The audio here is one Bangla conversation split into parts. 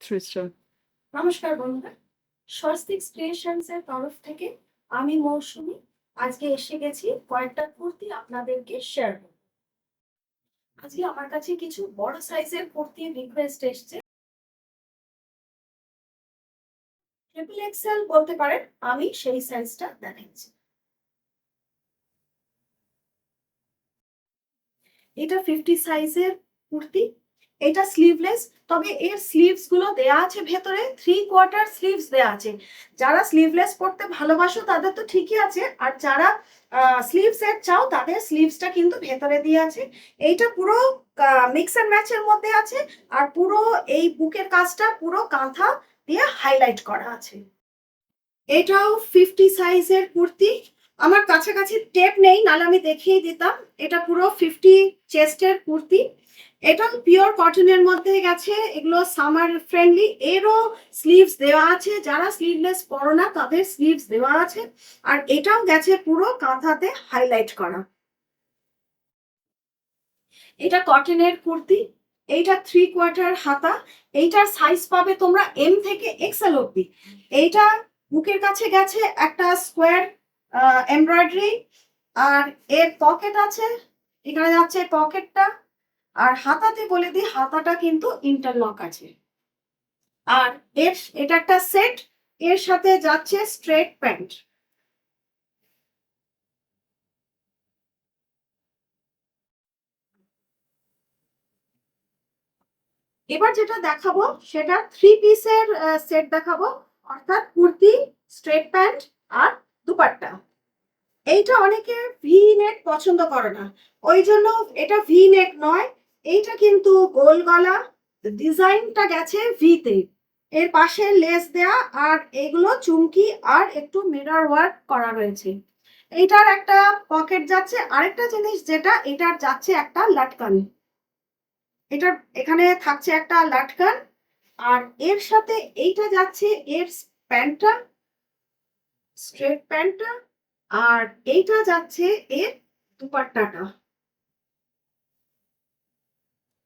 সৃষ্টি। নমস্কার বন্ধুরা, স্বস্তিক ক্রিয়েশনস এর তরফ থেকে আমি মৌসুমী। আজকে এসে গেছি কয়েকটা কুর্তি আপনাদেরকে শেয়ার করব। আজকে আমার কাছে কিছু বড় সাইজের কুর্তির রিকোয়েস্ট এসেছে। ট্রিপল এক্সেল বলতে পারেন, আমি সেই সাইজটা দেখাচ্ছি। এটা 50 সাইজের কুর্তি। এটা স্লিভলেস, তবে এর স্লিভস গুলো দেয়া আছে ভেতরে, 3/4 স্লিভস দেয়া আছে। যারা স্লিভলেস পরতে ভালোবাসো তাদের তো ঠিকই আছে, আর যারা স্লিভস এর চাও তাদের স্লিভসটা কিন্তু ভেতরে দিয়ে আছে। এইটা পুরো মিক্স এন্ড ম্যাচের মধ্যে আছে, আর পুরো এই বুকের কাজটা পুরো কাঁথা দিয়ে হাইলাইট করা আছে। এটাও 50 সাইজের কুর্তি। আমার কাছাকাছি টেপ নেই, নাহলে আমি দেখিয়ে দিতাম। এটা পুরো 50 চেস্টের কুর্তি। এটাও পিওর কটনের মধ্যে গেছে, এগুলো সামার ফ্রেন্ডলি। এরও স্লিভস দেওয়া আছে, যারা স্লিভলেস পরো না তাদের স্লিভস দেওয়া আছে। আর এটাও গেছে পুরো কাঁথাতে হাইলাইট করা। এটা কটনের কুর্তি। এইটা 3/4 হাতা। এইটার সাইজ পাবে তোমরা এম থেকে এক্সেল অব্দি। এইটা বুকের কাছে গেছে একটা স্কোয়ার এমব্রয়ডারি, আর এর পকেট আছে, এখানে যাচ্ছে পকেটটা। আর হাতাতে বলে দিই, হাতাটা কিন্তু ইন্টারলক আছে। আর এটা একটা সেট, এর সাথে যাচ্ছে স্ট্রেট প্যান্ট। এবার যেটা দেখাবো সেটা 3 পিসের সেট দেখাবো, অর্থাৎ কুর্তি, স্ট্রেট প্যান্ট আর দুপাট্টা। এইটা অনেকে ভি নেক পছন্দ করে না, ওই জন্য এটা ভি নেক নয়। এইটা কিন্তু গোল গলা, ডিজাইনটা গেছে ভিতে। এর পাশে লেস দেয়া, আর এগুলো চুমকি আর একটু মিরর ওয়ার্ক করা রয়েছে। এইটার একটা পকেট যাচ্ছে। আরেকটা জিনিস যেটা, এটার যাচ্ছে একটা লাটকান। এটার এখানে থাকছে একটা লাটকান, আর এর সাথে এইটা যাচ্ছে এর প্যান্টটা, স্ট্রেট প্যান্টটা। আর এইটা যাচ্ছে এর দুপাট্টাটা,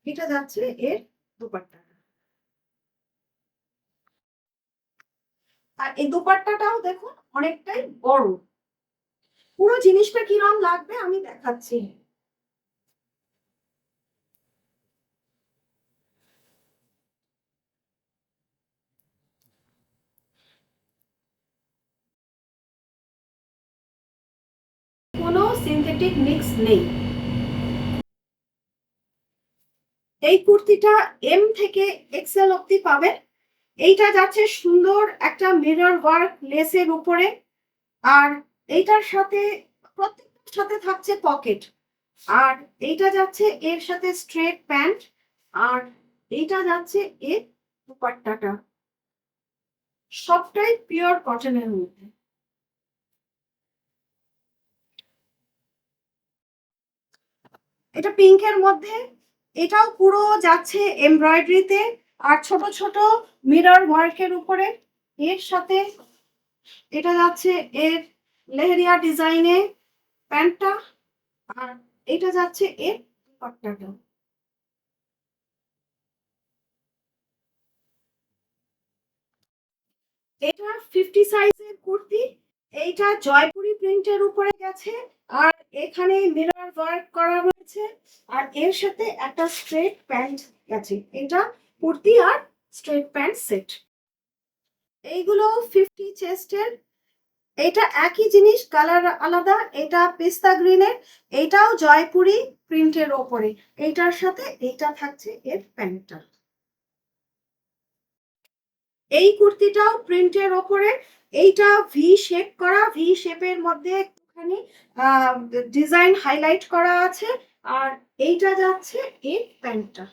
এটা যাচ্ছে এর দুপাট্টাটা। আর এই দুপাট্টাটাও দেখুন অনেকটাই বড়। পুরো জিনিসটা কিরকম লাগবে আমি দেখাচ্ছি। কোনো সিনথেটিক মিক্স নেই। এই কুর্তিটা এম থেকে এক্সেল অব্দি পাবেন। এইটা যাচ্ছে সুন্দর একটা মিরর ওয়ার্ক লেসের উপরে। আর এইটার সাথে, প্রত্যেকটার সাথে থাকছে পকেট। আর এইটা যাচ্ছে এর সাথে স্ট্রেট প্যান্ট। আর এইটা যাচ্ছে এর দুপাট্টাটা। সবটাই পিওর কটনের মধ্যে। এটা পিঙ্কের মধ্যে। এটাও পুরো যাচ্ছে এমব্রয়ডারিতে আর ছোট ছোট মিরর ওয়ার্কের উপরে। এর সাথে এটা যাচ্ছে এর লেহেরিয়া ডিজাইনে প্যান্টটা। আর এটা যাচ্ছে এর দুপাট্টাটা। এটা 50 সাইজের কুর্তি। এইটা জয়পুরি প্রিন্টের উপরে গেছে, আর এখানে মিরর ওয়ার্ক করা রয়েছে। আর এর সাথে একটা স্ট্রেট প্যান্ট গেছে। এটা কুর্তি আর স্ট্রেট প্যান্ট সেট। এইগুলো 50 চেস্টের। এটা একই জিনিস, কালার আলাদা। এটা পেস্তা গ্রিনের, এটাও জয়পুরি প্রিন্টের ওপরে। এইটার সাথে এইটা থাকছে এর প্যান্টটা। এই কুর্তিটাও প্রিন্টের ওপরে। এইটা ভি শেপ করা, ভি শেপের মধ্যে একটুখানি ডিজাইন হাইলাইট করা আছে। আর এইটা যাচ্ছে এর প্যান্টটা।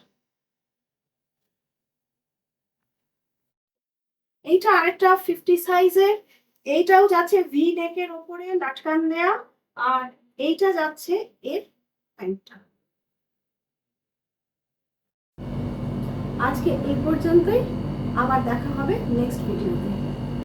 এইটা আরেকটা 50 সাইজের। এইটাও যাচ্ছে ভি নেকের ওপরে লাটকান দেয়া। আর এইটা যাচ্ছে এর প্যান্টটা। আজকে এই পর্যন্তই, আবার দেখা হবে নেক্সট ভিডিওতে।